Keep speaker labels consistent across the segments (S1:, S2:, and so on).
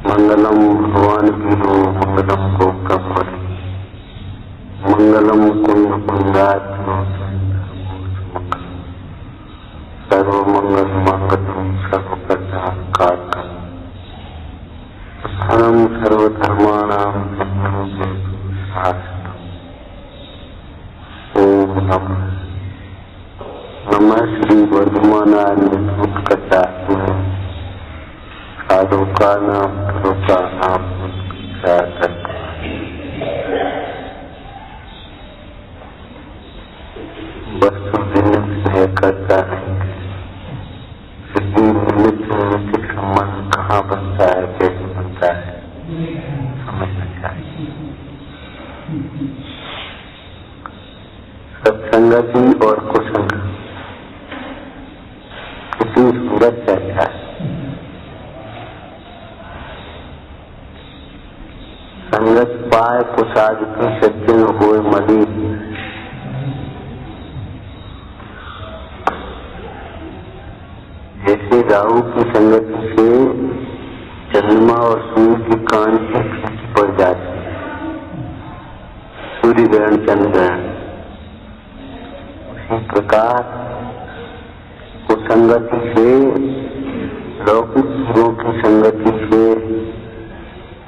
S1: मंगलम भगवान विष्णु मंगलम गोब्रह्मणि मंगलम कुंड कुंडात्मा सर्वमंगल मंगलम सर्वकल्याणकारकम धर्म सर्वधर्माणां ओम नमः श्री वर्धमानाय कटात्मा साधु का नाम वस्तु निर्णय करता है निमित्त संबंध कहाँ बनता है, कैसे बनता है, समझना चाहिए। सत्संगति और कुसंग कितनी सूरत चर्चा है। संगत पाए कुसाद की सज्जन होए मली, जैसे राहु की संगति से चंद्रमा और सूर्य की कांति फीकी पड़ जाती है, सूर्य ग्रहण चंद्र ग्रहण। उसी प्रकार कुसंगति से, लौकिक गुरुओं की संगति से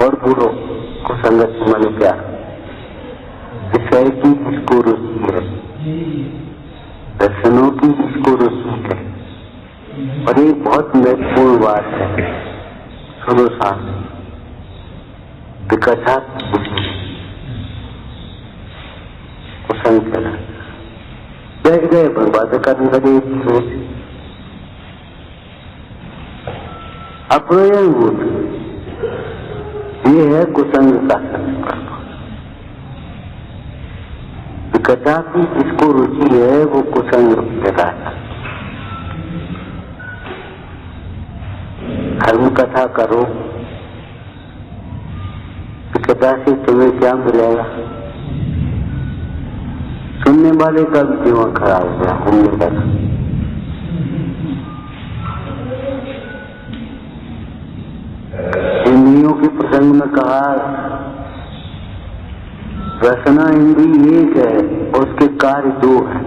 S1: और बुरों कुसंगति मन क्या, विषय की जिसको रुचि है, दर्शनों की जिसको रुचि है। और ये बहुत महत्वपूर्ण बात है, सुनो सामने विकथा कुसंग चला बैठ गए, बर्बाद करने लगे सोच अप्रयोजन। ये है कुसंग का संस्कार। विकथा की जिसको रुचि है वो कुसंग कहलाता है। धर्म कथा करो, विकथा से तुम्हें क्या मिलेगा? सुनने वाले का भी जीवन खराब हो गया, सुनने वाला। इंद्रियों के प्रसंग में कहा रसना इंद्रिय एक है, उसके कार्य दो है।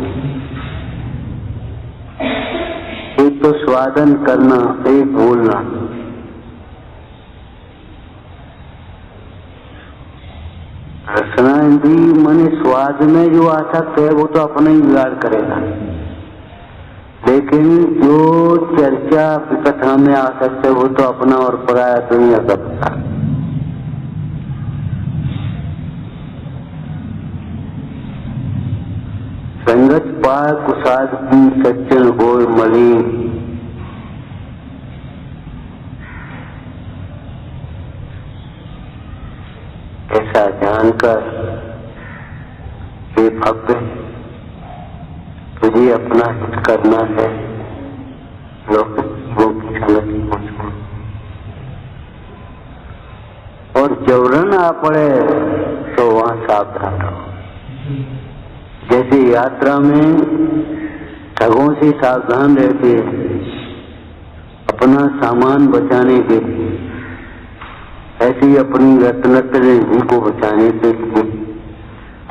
S1: एक तो स्वादन करना, एक बोलना। रसना इंद्रिय माने स्वाद में जो आसक्त है वो तो अपना ही बिगाड़ करेगा, लेकिन जो चर्चा कथा में आसक्त है वो तो अपना और पराया दुनिया का पता। संगत पाए कुसाद की सज्जन होए मलिन, ऐसा जानकर हे भक्त तुझे अपना हित करना है, लौकिक जीवों की संगति को छोड़। और जबरन आ पड़े तो वहां सावधान रहो। जैसे यात्रा में ठगों से सावधान रहते अपना सामान बचाने के लिए, ऐसे ही अपनी रत्न को बचाने के लिए,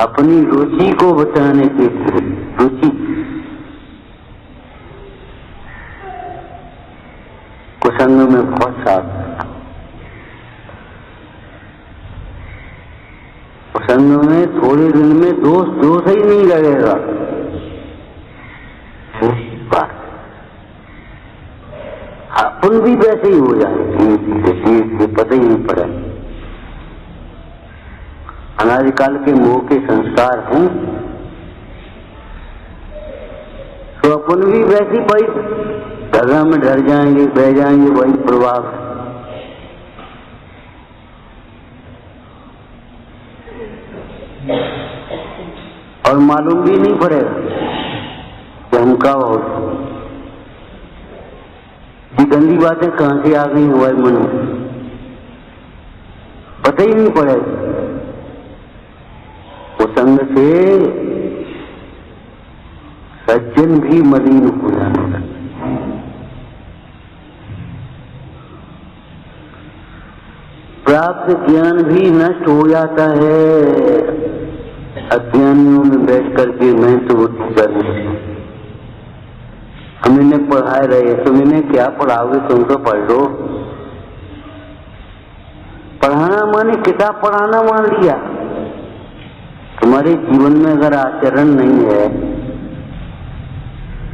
S1: अपनी रुचि को बचाने के लिए, रुचि कुसंग में बहुत सावधान। कुसंग में थोड़े दिन में दोष ही नहीं लगेगा। अपन भी वैसे ही हो जाए, पता ही नहीं पड़ा। अनादिकाल के मोह के संस्कार हैं तो अपन भी वैसी भाई धर्म में डर जाएंगे, बह जाएंगे, वही प्रभाव है। और मालूम भी नहीं पड़ेगा कि हम क्या हो। ये गंदी बातें कहां से आ गई हुआ मन में, पता ही नहीं पड़ेगा। वो संग से सज्जन भी मलिन हो जाने लगते, प्राप्त ज्ञान भी नष्ट हो जाता है अज्ञानियों में बैठ करके मैं तो बुद्धि करने से। हम इन्हें पढ़ा रहे, तुम इन्हें क्या पढ़ाओगे, तुम तो पढ़ लो। पढ़ाना माने किताब पढ़ाना मान लिया। तुम्हारे जीवन में अगर आचरण नहीं है,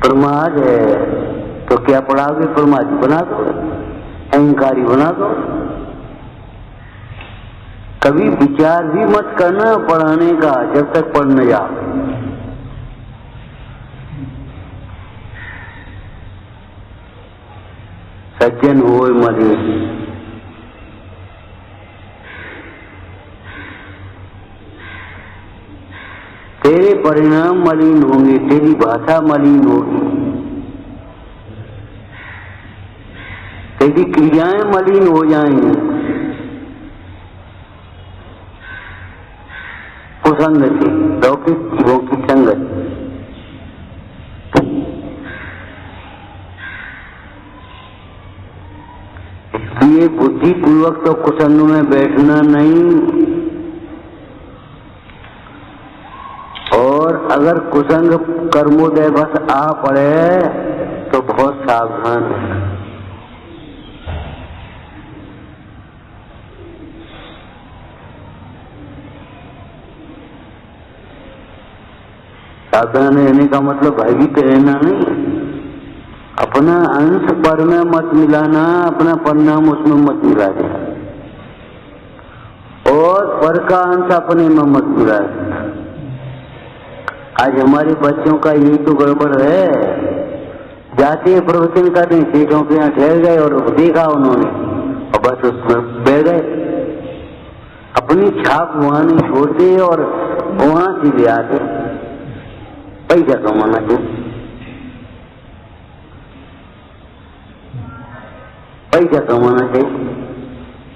S1: प्रमाद है, तो क्या पढ़ाओगे? प्रमादी बना दो, अहंकारी बना दो। कभी विचार भी मत करना पढ़ाने का जब तक पढ़ न जाओ। सज्जन होए मलिन, तेरे परिणाम मलिन होंगे, तेरी भाषा मलिन होगी, तेरी क्रियाएं मलिन हो जाएंगी। कुसंग से, लौकिक जीवों की संगत। इसलिए बुद्धिपूर्वक तो कुसंग में बैठना नहीं, और अगर कुसंग कर्मोदय बस आ पड़े तो बहुत सावधान है। सावधान रहने का मतलब भयभीत रहना नहीं, अपना अंश पर में मत मिलाना, अपना परिणाम उसमें मत मिला देना, और पर का अंश अपने में मत मिला देना। आज हमारे बच्चों का यही तो गड़बड़ है, जाते प्रवचन करते सेठों के यहाँ ठहर गए और देखा उन्होंने और बस उसमें बह गए, अपनी छाप वहां नहीं छोड़ते और वहां से ले आते। पैसा कमाना चाहिए, पैसा कमाना चाहिए,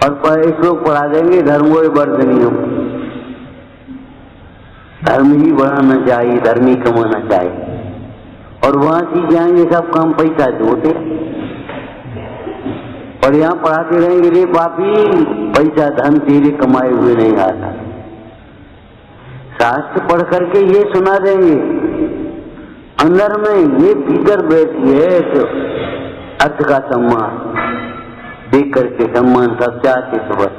S1: और पैसे लोग पढ़ा देंगे धर्मो वर्धनीय, धर्म ही बढ़ाना चाहिए, धर्म ही कमाना चाहिए, और वहां सीख जाएंगे सब काम पैसा से होते। और यहाँ पढ़ाते रहेंगे रे पापी, पैसा धन तेरे कमाए हुए नहीं आता। शास्त्र पढ़ करके ये सुना देंगे, अंदर में ये भीतर बैठी है तो अर्थ का सम्मान देख करके सम्मान सब चाहते तो बस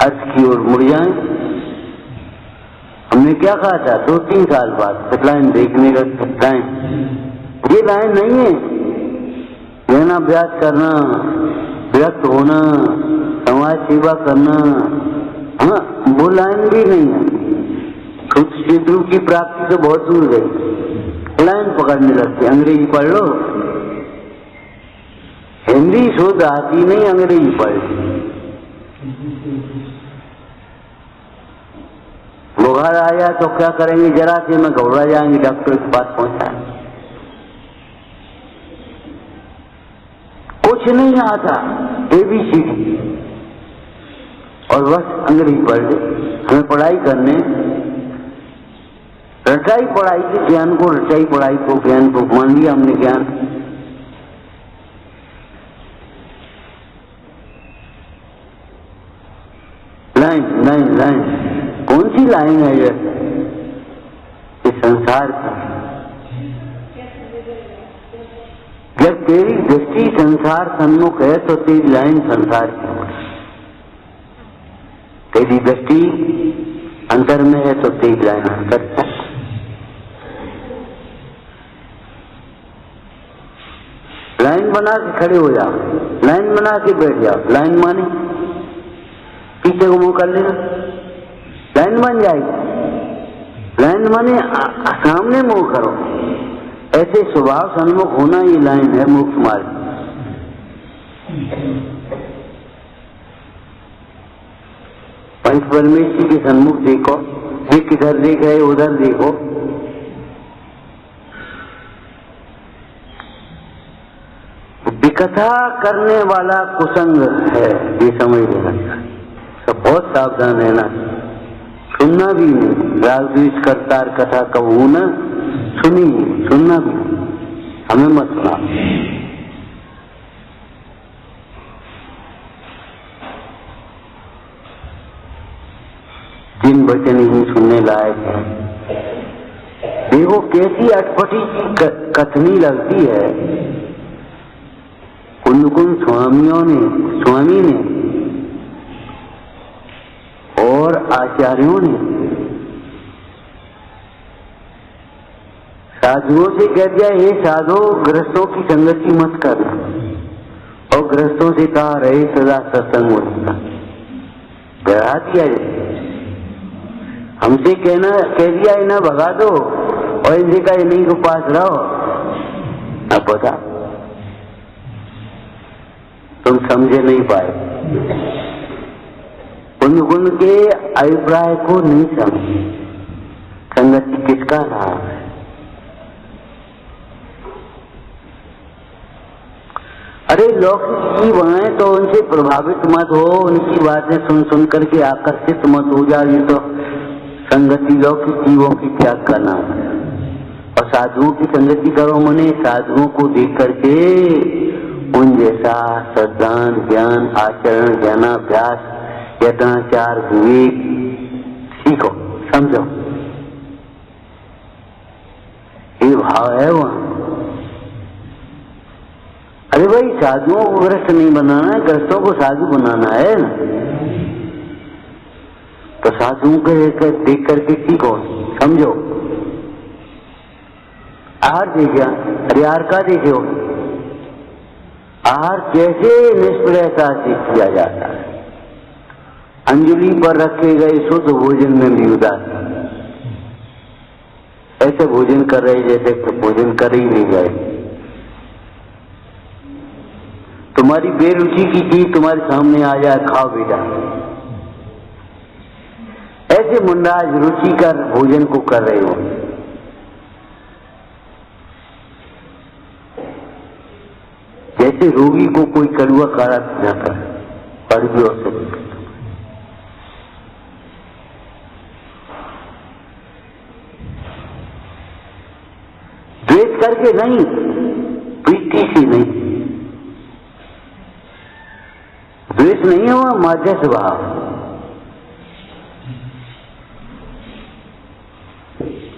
S1: अर्थ की ओर मुड़ जाए। हमने क्या कहा था 2-3 साल बाद, लाइन देखने का लाइन, ये लाइन नहीं है लेना, अभ्यास करना, व्यक्त होना, समाज सेवा करना, हाँ वो लाइन भी नहीं है। खुद सिद्धू की प्राप्ति तो बहुत दूर गई, लाइन पकड़ने लगती। अंग्रेजी पढ़ लो, हिंदी शुद्ध आती नहीं, अंग्रेजी पढ़। बुखार आया तो क्या करेंगे, जरा से में घबरा जाएंगे, डॉक्टर के पास पहुंचाएंगे। कुछ नहीं आता, ABCD, और बस अंग्रेजी पढ़ ले। हमें पढ़ाई करने, रटाई पढ़ाई के ज्ञान को, रटाई पढ़ाई को, ज्ञान को मान लिया हमने ज्ञान। लाइन लाइन लाइन, कौन सी लाइन है ये? इस संसार की। जब तेरी दृष्टि संसार सन्मुख है तो तेरी लाइन संसार की हो, तेरी दृष्टि अंतर में है तो तेरी लाइन अंतर है। लाइन बना के खड़े हो जाओ, लाइन बना के बैठ जाओ। लाइन माने पीछे को मुंह कर लेना, लाइन बन जाएगी। लाइन माने सामने मुंह करो, ऐसे स्वभाव सन्मुख होना ये लाइन है मुक्त मार्ग। पंच परमेश्वरी के सन्मुख देखो, ये किधर देख रहे, उधर देखो। विकथा करने वाला कुसंग है, ये समझ लेना। सब बहुत सावधान रहना, सुनना भी नहीं। राग द्वेष करतार कथा कहूँ न सुनी, सुनना भी हमें मत सुना। जिन वचन ही सुनने लायक है, देखो कैसी अटपटी कथनी लगती है। कुंद स्वामी ने और आचार्यों ने साधुओं से कह दिया, हे साधो गृहस्थों की संगति मत करना, और गृहस्थों से कहा रहे सदा सत्संग होता। डरा दिया, हमसे कह दिया इन्हें भगा दो, और इनसे कहा इन्हीं के पास रहो। अब बता, तुम समझे नहीं पाए, कुंद के अभिप्राय को नहीं समझे। संगति किसका लाभ है? अरे लौकिक जीव हैं तो उनसे प्रभावित मत हो, उनकी बातें सुन सुन करके आकर्षित मत हो जाओ। ये तो संगति लौकिक जीवों की त्याग का नाम है। और साधुओं की संगति करो, मने साधुओं को देख करके उन जैसा सद्दान ज्ञान आचरण ज्ञानाभ्यास यत्नाचार विवेक सीखो, समझो। ये भाव है वहां। अरे भाई साधुओं को ग्रस्त नहीं बनाना है, ग्रस्तों को साधु बनाना है ना। तो साधुओं को देख करके सीखो, समझो। आहार देखा, अरे आहार का देखे हो? आहार कैसे निष्प्रयता से किया जाता है। अंजलि पर रखे गए शुद्ध भोजन में भी उदासी, ऐसे भोजन कर रहे जैसे तो भोजन कर ही नहीं गए। तुम्हारी बेरुचि की चीज तुम्हारे सामने आ जाए, खाओ बेटा, ऐसे मुंडाज रुचिकर भोजन को कर रहे हो। जैसे रोगी को कोई कड़वा काढ़ा जाता है, कड़वियों से द्वेष करके नहीं, प्रीति से नहीं। द्वेष नहीं हुआ, माध्यस्थ भाव।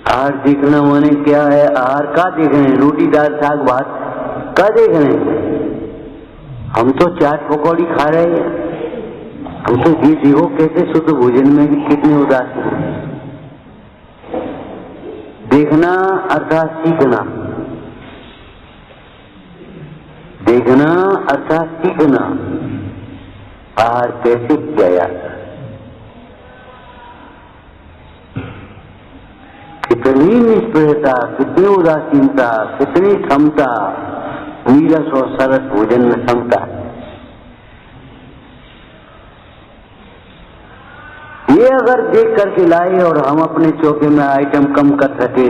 S1: आहार देखना माने क्या है? आहार का देख रहे हैं? रोटी दाल साग भात का देख रहे हैं? हम तो चाट पकौड़ी खा रहे हैं। हम तो ये देखो कैसे शुद्ध भोजन में भी कितने उदासीन हैं। देखना अर्थात सीखना, देखना अर्थात सीखना। आहार कैसे किया जाता, कितनी निष्प्रयता, कितनी उदासीनता, कितनी क्षमता, नीरस और सरस भोजन में क्षमता। ये अगर देख करके लाए और हम अपने चौके में आइटम कम कर सके,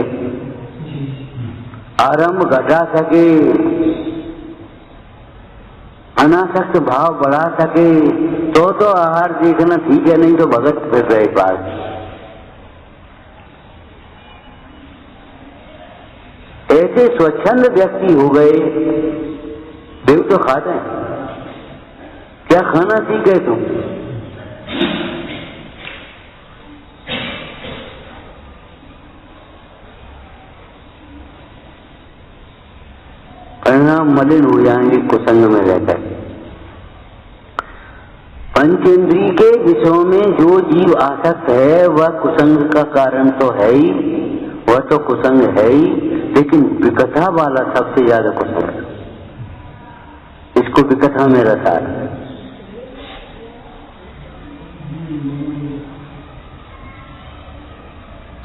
S1: आरंभ घटा सके, अनासक्त भाव बढ़ा सके, तो आहार देखना ठीक है, नहीं तो भगत फिर रहे पास। ऐसे स्वच्छंद व्यक्ति हो गए, देव तो खाते हैं, क्या खाना सीखे तुम? परिणाम मलिन हो जाएंगे कुसंग में रहकर। पंचेंद्रिय के विषयों में जो जीव आसक्त है वह कुसंग का कारण तो है ही, वह तो कुसंग है ही, लेकिन विकथा वाला सबसे ज्यादा कुसंग है। इसको विकथा में रसा है।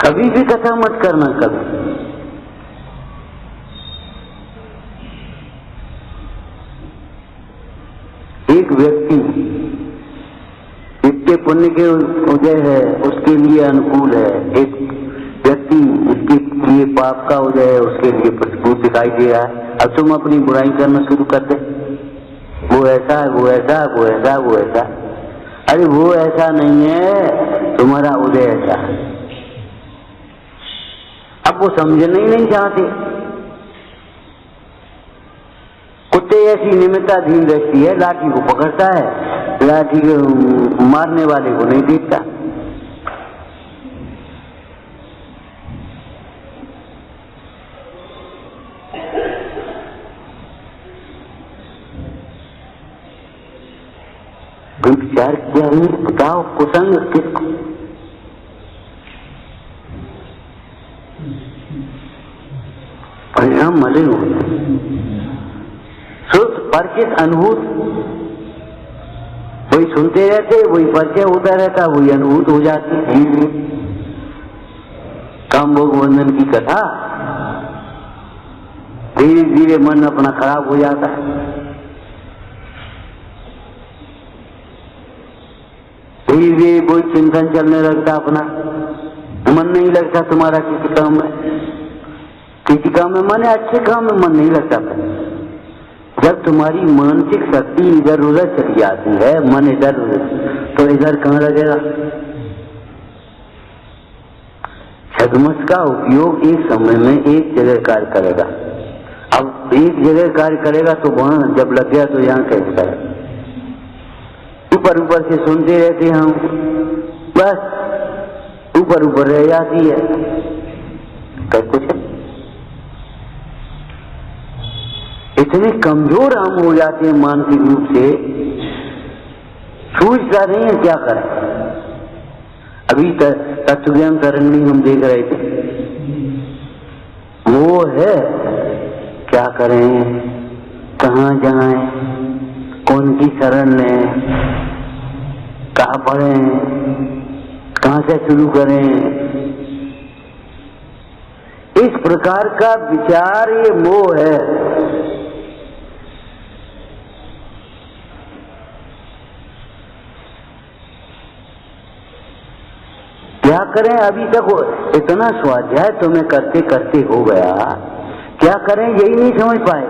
S1: कभी विकथा मत करना, कभी। एक व्यक्ति जिसके पुण्य के उदय है उसके लिए अनुकूल है। एक व्यक्ति जिसके लिए पाप का उदय है उसके लिए प्रतिकूल दिखाई दे रहा है। अब तुम अपनी बुराई करना शुरू कर दे, वो ऐसा है, वो ऐसा, वो ऐसा, वो ऐसा। अरे वो ऐसा नहीं है, तुम्हारा उदय ऐसा है। अब वो समझना ही नहीं चाहते। कुत्ते ऐसी निमित्ताधीन दृष्टि है, लाठी को पकड़ता है, लाठी को मारने वाले को नहीं देखता। विचार किया नहीं, बताओ कुसंग किसको? परिणाम मलिन होते, श्रुत परिचित अनुभूत, वही सुनते रहते, वही परिचय होता रहता, वही अनुभूत हो जाती। धीरे काम भोग बंधन की कथा, धीरे धीरे मन अपना खराब हो जाता है। धीरे धीरे कोई चिंतन चलने लगता, अपना मन नहीं लगता तुम्हारा किसी काम में। किसी काम में मन है, अच्छे काम में मन नहीं लगता। जब तुम्हारी मानसिक शक्ति इधर उधर चली जाती है, मन इधर उधर, तो इधर कहाँ लगेगा? छद्मस का उपयोग एक समय में एक जगह कार्य करेगा। अब एक जगह कार्य करेगा तो वहां जब लग गया तो यहाँ कैसे करेगा? ऊपर ऊपर से सुनते रहते हम, बस ऊपर ऊपर रह जाती है, क्या कुछ इतने कमजोर हम हो जाते हैं मानसिक रूप से, सूझता नहीं है क्या करें। अभी तत्वज्ञान तरंगनी हम देख रहे थे, वो है क्या करें, कहाँ जाएं, कौन की शरण लें, कहाँ पढ़ें, कहाँ से शुरू करें। इस प्रकार का विचार ये मोह है। क्या करें? अभी तक इतना स्वाध्याय तुम्हें करते करते हो गया, क्या करें यही नहीं समझ पाए।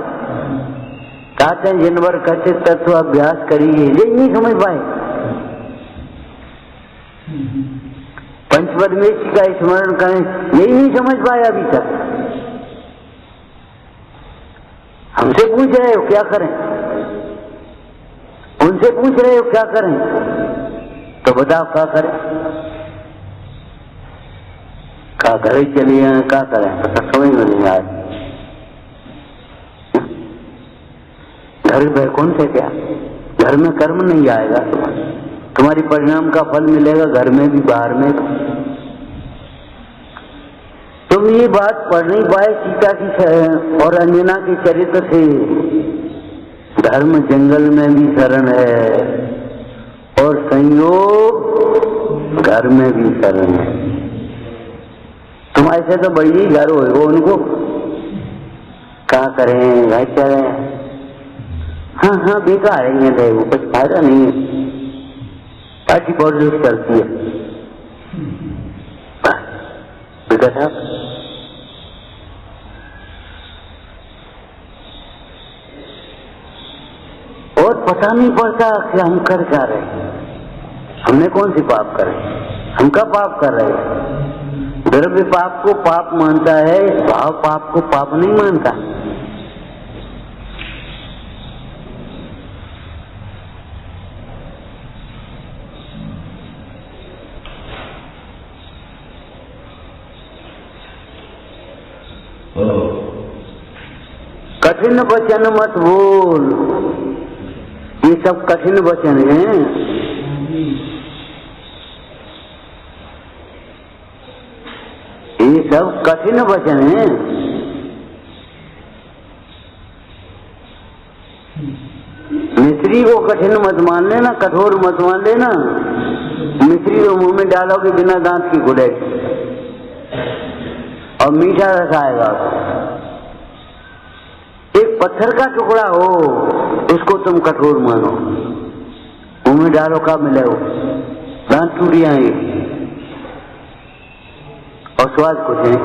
S1: कहते हैं जिनवर कथित तत्व अभ्यास करिए, यही नहीं समझ पाए। पंचपरमेश्वर का स्मरण करें, यही नहीं समझ पाए अभी तक। हमसे पूछ रहे हो क्या करें, उनसे पूछ रहे हो क्या करें, तो बताओ क्या करें? क्या घरे चलिए, क्या करें, पता समझ में नहीं आए। घर में कौन से क्या, घर में कर्म नहीं आएगा, तुम्हारी परिणाम का फल मिलेगा घर में भी बाहर में। तुम ये बात पढ़ नहीं पाए सीता की और अंजना के चरित्र से। धर्म जंगल में भी शरण है और संयोग घर में भी शरण है। तुम ऐसे तो बड़ी घर हो, उनको क्या करें, घर चलें, हाँ हाँ बेकार है, ये वो कुछ फायदा नहीं है, पार्टी पॉलिटिक्स चलती है। बेटा साहब, और पता नहीं पड़ता कि हम कर क्या रहे हैं, हमने कौन सी पाप करे, हम क्या पाप कर रहे हैं। द्रव्य पाप को पाप मानता है, भाव पाप को पाप नहीं मानता। कठिन वचन मत बोल, ये सब कठिन वचन हैं। ये सब कठिन वचन हैं। मिश्री को कठिन मत मान लेना, कठोर मत मान लेना। मिश्री को मुंह में डालोगे बिना दांत की घुलेगी और मीठा रस आएगा। एक पत्थर का टुकड़ा हो, उसको तुम कठोर मानो, मुंह में डालो, का मिले हो दांत टूट जाएंगे और स्वाद कुछ नहीं।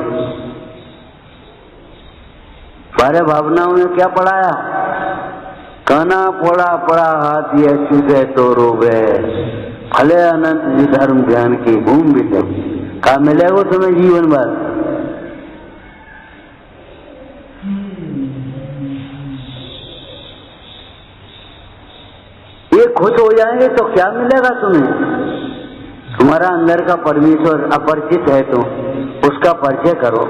S1: 12 भावनाओं में क्या पढ़ाया? काना पोड़ा पड़ा हाथ ये चूसे तो रोवे, भले अनंत जी धर्म ध्यान की भूमि बिटे। कहा मिलेगा तुम्हें जीवन भर? ये खुश हो जाएंगे तो क्या मिलेगा तुम्हें? तुम्हारा अंदर का परमेश्वर अपरिचित है तो उसका परिचय करो।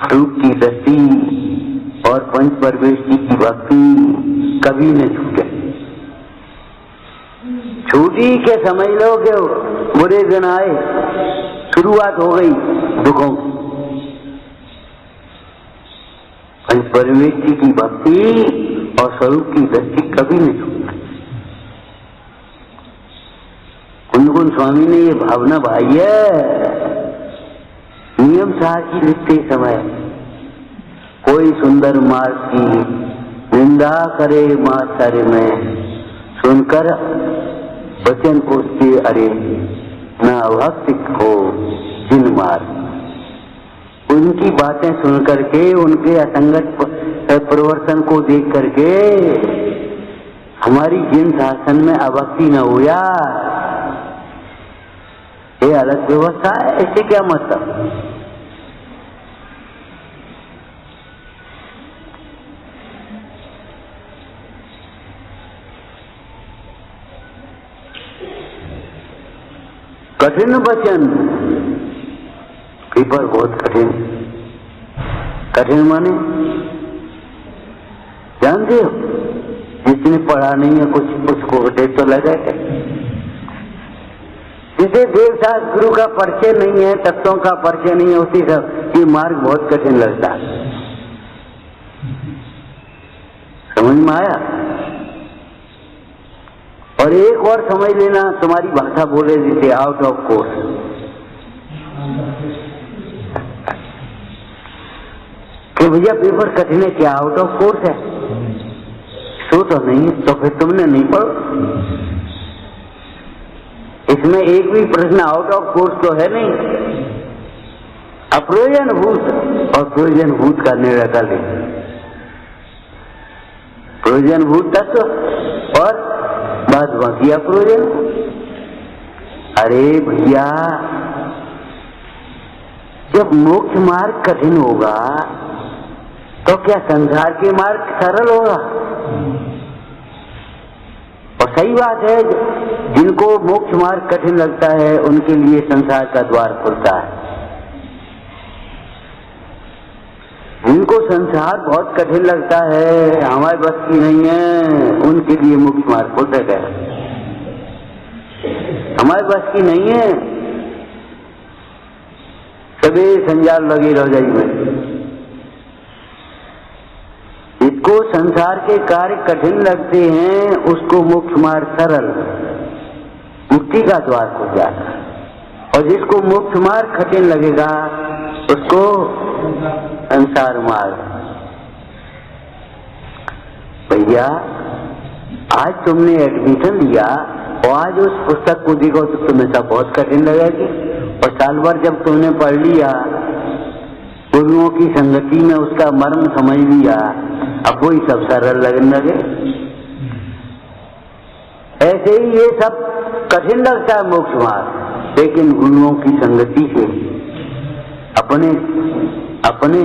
S1: स्वरूप की दृष्टि और पंच परमेष्टि की भक्ति कभी न छूटे। छूटी के समझ लो कि बुरे दिन आए, शुरुआत हो गई दुखों की। पंच परमेष्टि की भक्ति और स्वरूप की दृष्टि कभी न छूटे। कुंदकुंद स्वामी ने ये भावना भाई है। नियम साहब लिखते समय कोई सुंदर मार्ग की निंदा करे मास्टर में, सुनकर वचन पूछते अरे न भक्ति हो जिन मार्ग। उनकी बातें सुन करके, उनके असंगत प्रवर्तन को देख करके हमारी जिन शासन में अभक्ति न हो यार, ये अलग व्यवस्था है। इससे क्या मतलब? कठिन वचन पेपर बहुत कठिन। कठिन माने जानते हो, जिसने पढ़ा नहीं है कुछ उसको डेट तो लगा है। जिसे देवशास्त्र गुरु का परिचय नहीं है, तत्वों का परिचय नहीं है, उसी का ये मार्ग बहुत कठिन लगता है। समझ में आया? और एक और समझ लेना, तुम्हारी भाषा बोले जैसे आउट ऑफ कोर्स। कि भैया पेपर कठिन है, क्या आउट ऑफ कोर्स है? सो तो नहीं, तो फिर तुमने नहीं पढ़ो। इसमें एक भी प्रश्न आउट ऑफ कोर्स तो है नहीं। अप्रयोजनभूत और प्रयोजनभूत का निर्णय कर ले। प्रयोजनभूत तत्व और बाद बाकी अप्रयोजन। अरे भैया, जब मोक्ष मार्ग कठिन होगा तो क्या संसार के मार्ग सरल होगा? और सही बात है, जिनको मोक्ष मार्ग कठिन लगता है उनके लिए संसार का द्वार खुलता है। जिनको संसार बहुत कठिन लगता है, हमारे बस की नहीं है, उनके लिए मोक्ष मार्ग खुल सके। हमारे बस की नहीं है, सभी संजाल लगे रह जाइए। जिसको संसार के कार्य कठिन लगते हैं उसको मोक्ष मार्ग सरल, मुक्ति का द्वार खुल जाता है। और जिसको मोक्ष मार्ग कठिन लगेगा उसको संसार मार्ग। भैया, आज तुमने एडमिशन लिया और आज उस पुस्तक को देखो तो तुम्हें सब बहुत कठिन लगेगी। और साल भर जब तुमने पढ़ लिया, गुरुओं की संगति में उसका मर्म समझ लिया, अब वही सब सरल लगने लगे। ऐसे ही ये सब कठिन लगता है मोक्ष मार्ग, लेकिन गुरुओं की संगति से अपने अपने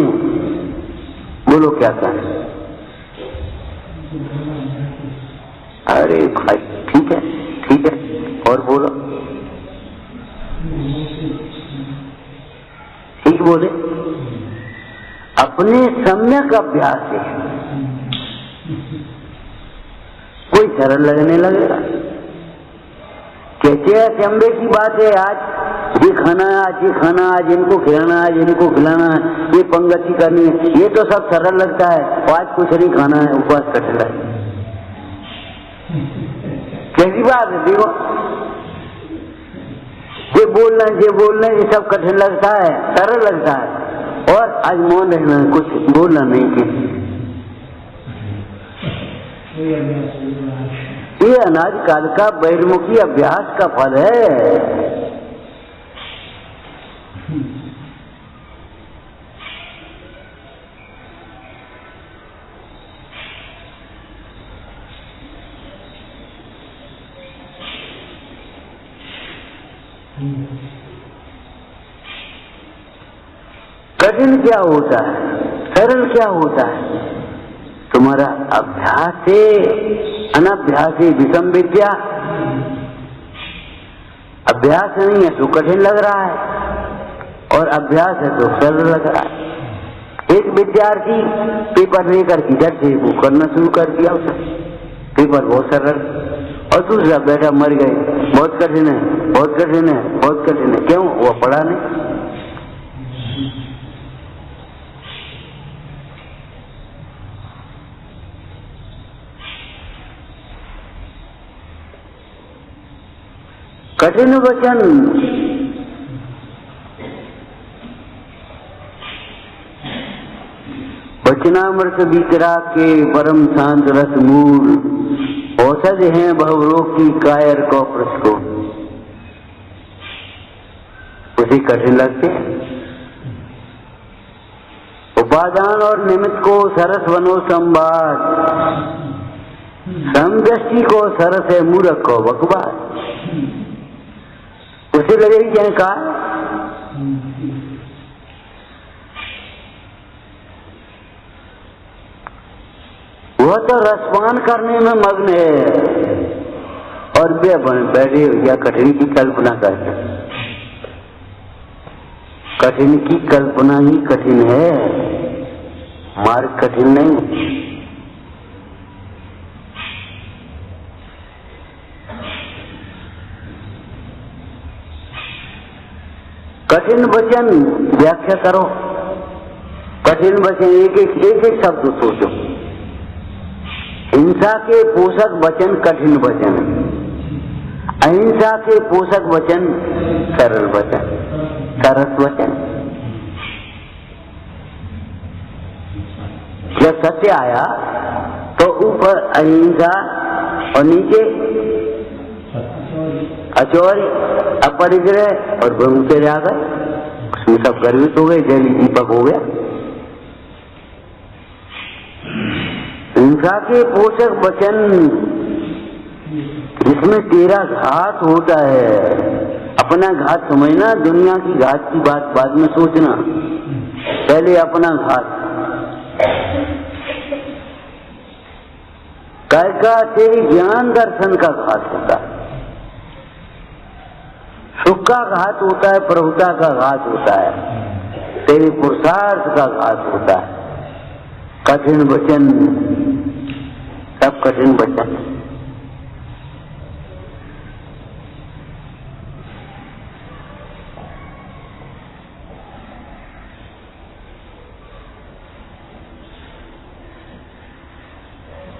S1: बोलो क्या करें। अरे भाई ठीक है, ठीक है, और बोलो। ठीक बोले। अपने सम्यक अभ्यास से कोई सरल लगने लगेगा। कहते हैं चंबे की बात है, आज ये खाना है, आज ये खाना, आज इनको खिलाना है, आज इनको खिलाना है, ये पंगति करनी है, ये तो सब सरल लगता है। और आज कुछ नहीं खाना है, उपवास करना है। कैसी बात है? देखो, ये बोलना ये सब कठिन लगता है, सरल लगता है। और आज मौन रहना, कुछ बोलना नहीं किसी। ये अनाज काल का बहिर्मुखी अभ्यास का फल है। कठिन क्या होता है, सरल क्या होता है? तुम्हारा अभ्यास है, अनभ्यास है विषम विद्या। अभ्यास नहीं है तो कठिन लग रहा है और अभ्यास है तो सरल लग रहा है। एक विद्यार्थी पेपर लेकर किधर से वो करना शुरू कर दिया, उसने पेपर बहुत सरल, और दूसरा बैठा मर गए, बहुत कठिन है, बहुत कठिन है, बहुत कठिन है। क्यों? वो पढ़ा नहीं। कठिन वचन वचनामृत वितरा के परम शांत रस मूल, औषध हैं बहुरोग की कायर को प्रसको। उसी कठिन लगते हैं। उपादान और निमित्त को सरस बनो संवाद, समदृष्टि को सरस है मूर्ख को बकवास। उसे लगेगी क्या कहा? वह तो रसपान करने में मग्न है और वे बैठे या कठिन की कल्पना करते। कठिन की कल्पना ही कठिन है, मार्ग कठिन नहीं। कठिन वचन व्याख्या करो। कठिन वचन एक एक शब्द सोचो। हिंसा के पोषक वचन कठिन वचन, अहिंसा के पोषक वचन सरल वचन, सरस वचन। जब सत्य आया तो ऊपर अहिंसा और नीचे अचौरी, अपरिग्रह और ब्रह्मचर्य आ गए। उसमें सब गर्वित हो गए, जैली दीपक हो गया। हिंसा के पोषक वचन जिसमें तेरा घात होता है, अपना घात समझना, दुनिया की घात की बात बाद में सोचना, पहले अपना घात। काय का तेरी ज्ञान दर्शन का घात होता है, सुख का घात होता है, प्रभुता का घात होता है, तेरे पुरुषार्थ का घात होता है। कठिन वचन, सब कठिन वचन।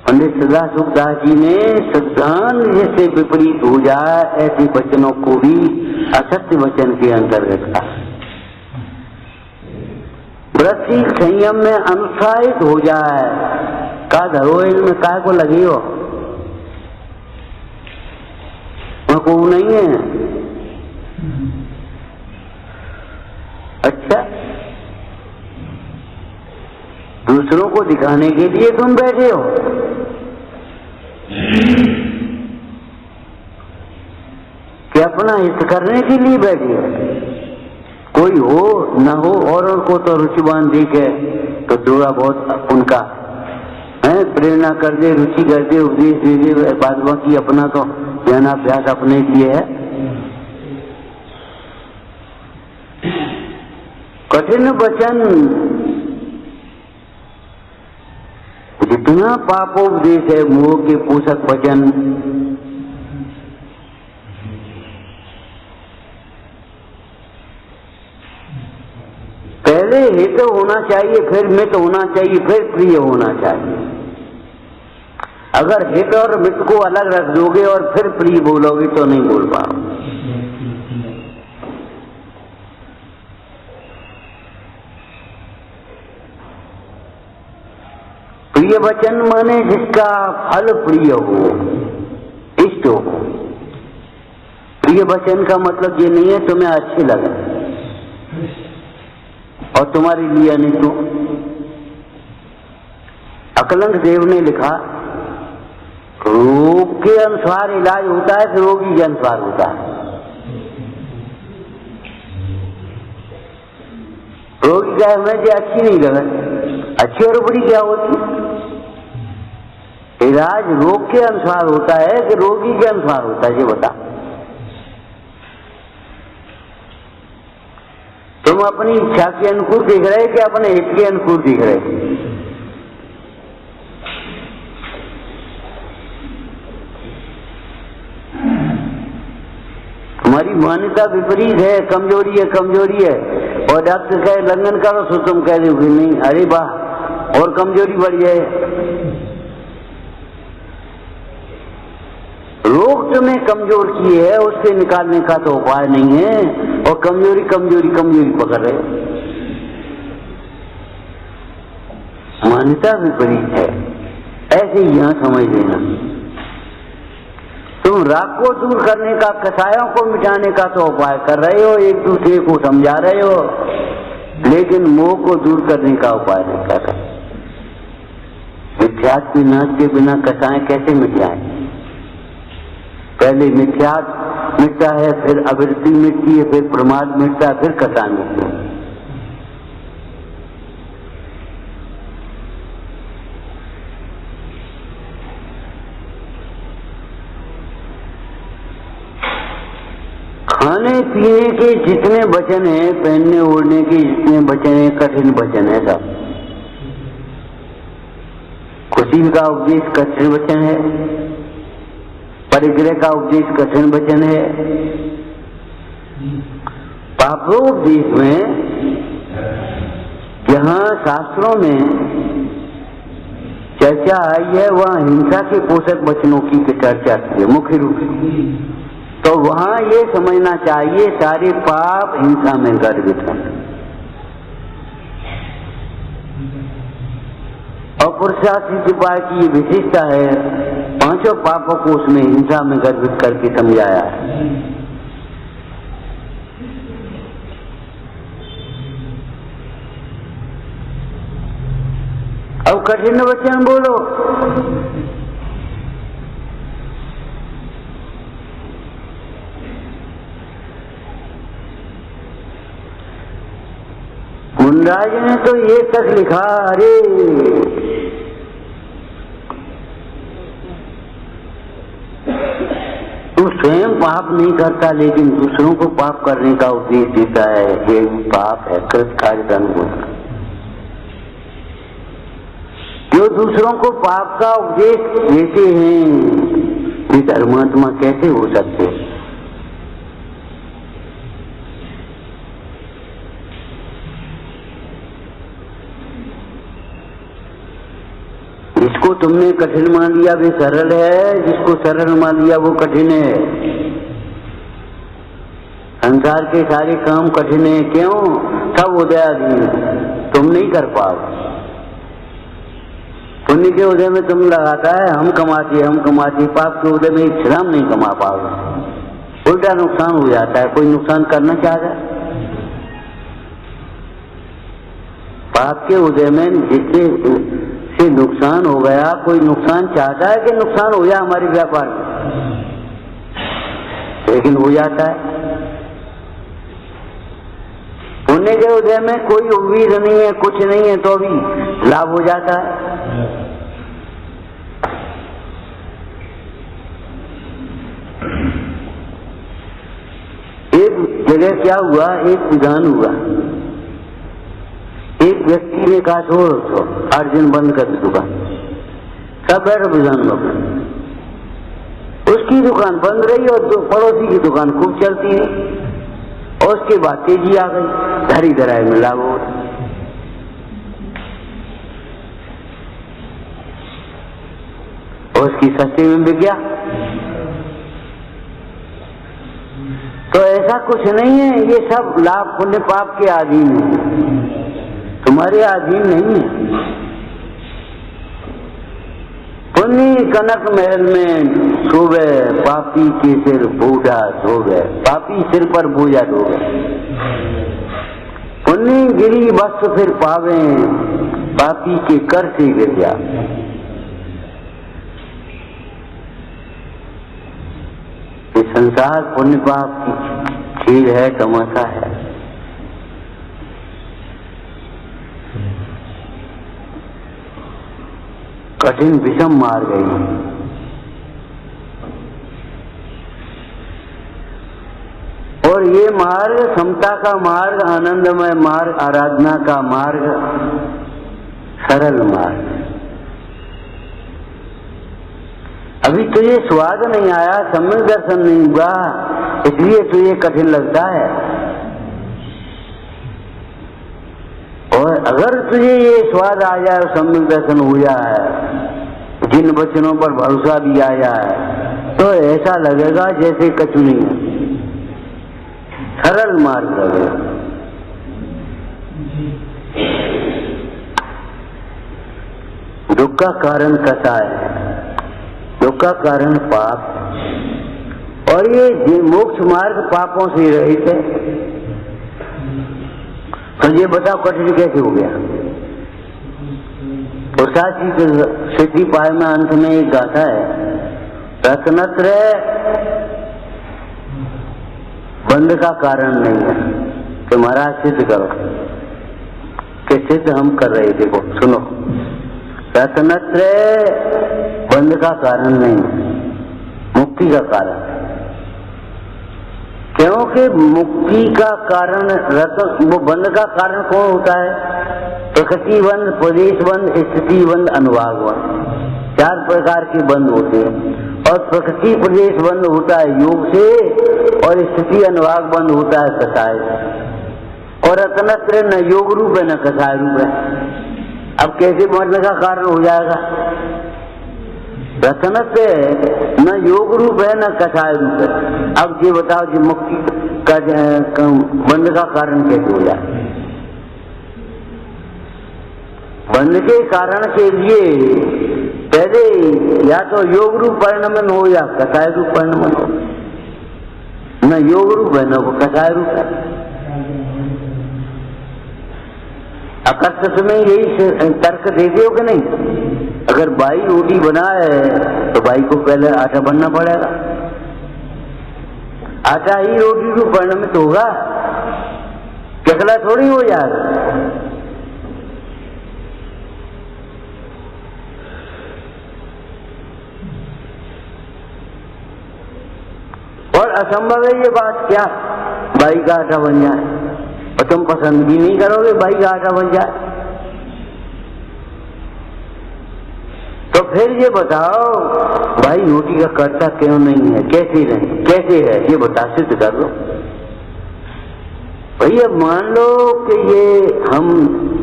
S1: पंडित सदा सुखदास जी ने सिद्धांत जैसे विपरीत हो जाए ऐसे वचनों को भी असत्य वचन के अंतर्गत कहा। व्रतशील संयम में अनुत्साहित हो जाए का धरोहर में काय को लगी हो, को नहीं है। अच्छा, दूसरों को दिखाने के लिए तुम बैठे हो, कि अपना हित करने के लिए बैठे हो। कोई हो न हो और को तो रुचिवान दिखे तो थोड़ा बहुत उनका है प्रेरणा कर दे, रुचि कर दे, उपदेश दे दे, बाद बाकी अपना तो ज्ञानाभ्यास अपने लिए है। कठिन वचन जितना पापोपदेश है, मोह के पोषक वचन, पहले हित होना चाहिए, फिर मित होना चाहिए, फिर प्रिय होना चाहिए। अगर हित और मित को अलग रख दोगे और फिर प्रिय बोलोगे तो नहीं बोल पाओगे। प्रिय वचन माने जिसका फल प्रिय हो, इष्ट हो। प्रिय वचन का मतलब ये नहीं है तुम्हें अच्छे लगे और तुम्हारे लिए नहीं। तो अकलंक देव ने लिखा, रोग के अनुसार इलाज होता है कि रोगी के अनुसार होता है। रोगी का हमें जो अच्छी नहीं लगे, अच्छी और बुरी क्या होती? इलाज रोग के अनुसार होता है कि रोगी के अनुसार होता है, ये बता। तुम अपनी इच्छा के अनुकूल देख रहे कि अपने हित के अनुकूल देख रहे? हमारी मान्यता विपरीत है, कमजोरी है, कमजोरी है, और डॉक्टर कहे लंघन करो तो तुम कह रहे हो कि नहीं, अरे वाह और कमजोरी बढ़ जाए। रोग तुम्हें कमजोर की है, उससे निकालने का तो उपाय नहीं है, और कमजोरी कमजोरी कमजोरी पकड़ रहे। मान्यता विपरीत है, ऐसे यहां समझ लेना। तुम राग को दूर करने का, कसायों को मिटाने का तो उपाय कर रहे हो, एक दूसरे को समझा रहे हो, लेकिन मोह को दूर करने का उपाय नहीं कर रहे। मिथ्यात्व की नाश के बिना कसाय कैसे मिट जाए? पहले मिथ्यात्व मिटता है, फिर अवृत्ति मिटती है, फिर प्रमाद मिटता है, फिर कसाय मिटती है। खाने पीने के जितने वचन है, पहनने ओढ़ने के जितने वचन है, कठिन वचन है सब। खुशी का उपदेश कठिन वचन है, परिग्रह का उपदेश कठिन वचन है। पापोपदेश में जहाँ शास्त्रों में चर्चा आई है, वहाँ हिंसा के पोषक वचनों की चर्चा की है मुख्य रूप से। तो वहां ये समझना चाहिए सारे पाप हिंसा में गर्भित हैं, और पुरुषार्थ उपाय की ये विशेषता है, पांचों पापों को उसमें हिंसा में गर्भित करके समझाया है। अब कठिन वचन बोलो। मुंडराज ने तो ये तक लिखा, अरे तू स्वयं पाप नहीं करता, लेकिन दूसरों को पाप करने का उपदेश देता है, ये पाप है, कृत कार्य दंड होता। जो दूसरों को पाप का उपदेश देते हैं, ये धर्मात्मा कैसे हो सकते? जिसको तुमने कठिन मान लिया वे सरल है, जिसको सरल मान लिया वो कठिन है। संसार के सारे काम कठिन है, क्यों? सब उदयाधीन, तुम नहीं कर पाओ। पुण्य के उदय में तुम लगाता है, हम कमाते, पाप के उदय में एक श्रम नहीं कमा पाओगे, उल्टा नुकसान हो जाता है। कोई नुकसान करना चाहता है? पाप के उदय में जिससे से नुकसान हो गया, कोई नुकसान चाहता है कि नुकसान हो जाए हमारे व्यापार में? लेकिन हो जाता है। पुण्य के उदय में कोई उम्मीद नहीं है, कुछ नहीं है, तो भी लाभ हो जाता है। एक जगह क्या हुआ, एक विधान हुआ। एक व्यक्ति ने कहा छोड़ो, अर्जुन बंद कर दी दुकान, सब बैठो विधान में। उसकी दुकान बंद रही और पड़ोसी की दुकान खूब चलती है, और उसके बाद तेजी आ गई, धरी धराई में लाभ हो। और उसकी सस्ते में बिक गया। तो ऐसा कुछ नहीं है, ये सब लाभ पुण्य पाप के अधीन है, तुम्हारे अधीन नहीं है। पुण्य कनक महल में सोवे, पापी के सिर बूढ़ा धोवे। पापी सिर पर बोझा ढोवे। पुण्य गिरी बस फिर पावे, पापी के कर से गिर जा। ये संसार पुण्य पाप की खेल है, तमाशा है। कठिन विषम मार्ग है। और ये मार्ग समता का मार्ग, आनंदमय मार्ग, आराधना का मार्ग, सरल मार्ग। अभी तुझे स्वाद नहीं आया, सम्यक दर्शन नहीं हुआ, इसलिए तुझे कठिन लगता है। और अगर तुझे ये स्वाद आ जाए, सम्यक दर्शन हो जाए, जिन वचनों पर भरोसा भी आ जाए, तो ऐसा लगेगा जैसे कछु नहीं है, सरल मार्ग लगेगा। दुख का कारण कथा है, दुख का कारण पाप, और ये मोक्ष मार्ग पापों से रहित है। तो ये बताओ कठिन कैसे हो गया? पुरुषार्थी की सिद्धि पाए में अंत में एक गाथा है, रत्नत्र बंध का कारण नहीं है कि महाराज सिद्ध करो, कि सिद्ध हम कर रहे। देखो सुनो, रत्नत्र बंध का कारण नहीं, मुक्ति का कारण। क्योंकि मुक्ति का कारण रत्न, वो बंध का कारण कौन होता है? प्रकृति बंध, प्रदेश बंध, स्थिति बंध, अनुभाग बंध। 4 प्रकार के बंध होते हैं। और प्रकृति प्रदेश बंध होता है योग से, और स्थिति अनुभाग बंध होता है कसाय से। और रत्नत्र न योग रूप है न कसाय रूप है। अब कैसे बंध का कारण हो जाएगा? रत्नत्र न योग रूप है न कसाय रूप है। अब ये बताओ जी, मुक्ति का बंध का कारण कैसे हो जाए? बंध के कारण के लिए पहले या तो योग रूप परिणमन हो या कसाय रूप परिणमन हो। न योग रूप है न वो कसाय रूप है। अकस्मात में यही तर्क देते हो कि नहीं? अगर बाई रोटी बनाए तो बाई को पहले आटा बनना पड़ेगा, आटा ही रोटी को परिणमित होगा, चकला थोड़ी हो जाएगा। और असंभव है ये बात, क्या बाई का आटा बन जाए? और तुम पसंद भी नहीं करोगे बाई का आटा बन जाए। तो फिर ये बताओ, भाई रोटी का कर्ता क्यों नहीं है? कैसे नहीं, कैसे है ये बता, सिद्ध कर दो। भैया मान लो कि ये हम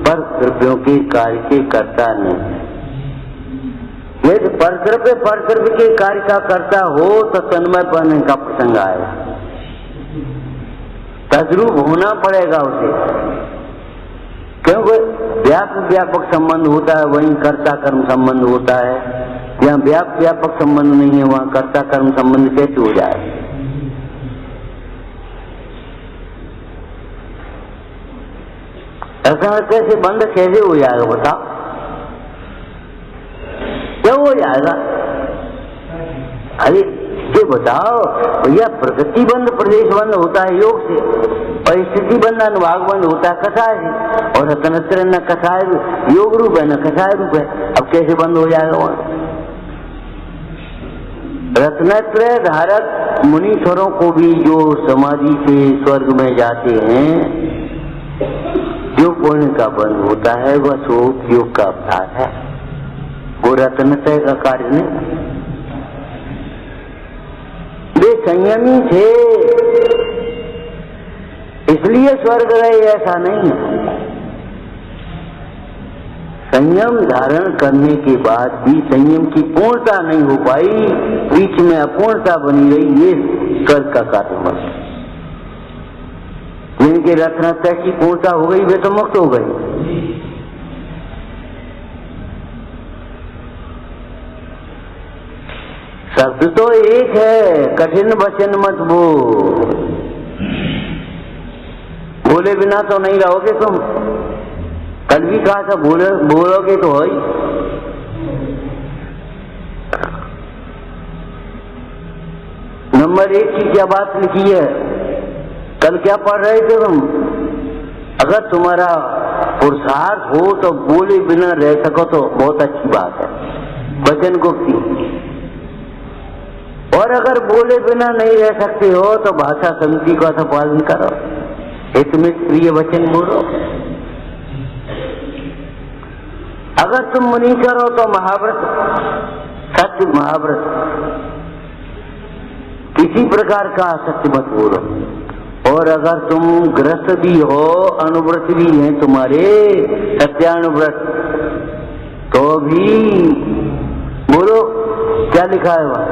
S1: पर द्रव्यों के कार्य के कर्ता नहीं। यदि परद्रव्य के कार्य का कर्ता हो तो तन्मय पाने का प्रसंग आएगा, तद्रूप होना पड़ेगा उसे। क्योंकि व्यापक संबंध होता है, वहीं कर्ता कर्म संबंध होता है। जहाँ व्यापक संबंध नहीं है, वहाँ कर्ता कर्म संबंध कैसे हो जाए? ऐसा कैसे बंध कैसे हो जाएगा बताओ? क्या हो जाएगा? अरे ये बताओ भैया, प्रकृति बंध प्रदेश बंध होता है योग से, और स्थिति बंध अनुभाग बंध होता है कसाय से। और रत्नत्र न कसाय योग रूप है न कसाय रूप है। अब कैसे बंद हो जाएगा वहां? रत्नत्र धारक मुनीश्वरों को भी जो समाधि से स्वर्ग में जाते हैं, जो पुण्य का बंध होता है वह शोक योग का अवतार है, वो रत्नत्रय का कार्य नहीं। वे संयमी थे इसलिए स्वर्ग गए, ऐसा नहीं है। संयम धारण करने के बाद भी संयम की पूर्णता नहीं हो पाई, बीच में अपूर्णता बनी रही, ये स्वर्ग का कारण बना। जिनके रत्नत्रय की पूर्णता हो गई वे तो मुक्त हो गए। शब्द तो एक है, कठिन वचन मत बोल। बोले बिना तो नहीं रहोगे तुम। कल भी कहा था बोलोगे तो है ही। नंबर 1 की क्या बात लिखी है? कल क्या पढ़ रहे थे तुम? अगर तुम्हारा पुरुषार्थ हो तो बोले बिना रह सको तो बहुत अच्छी बात है, वचन गुप्ती। और अगर बोले बिना नहीं रह सकते हो तो भाषा संधि का तो पालन करो, हितमित प्रिय वचन बोलो। अगर तुम नहीं करो तो महाव्रत, सत्य महाव्रत, किसी प्रकार का सत्य मत बोलो। और अगर तुम ग्रस्त भी हो, अनुव्रत भी हैं तुम्हारे, सत्यानुव्रत, तो भी बोलो। क्या लिखा है वहां?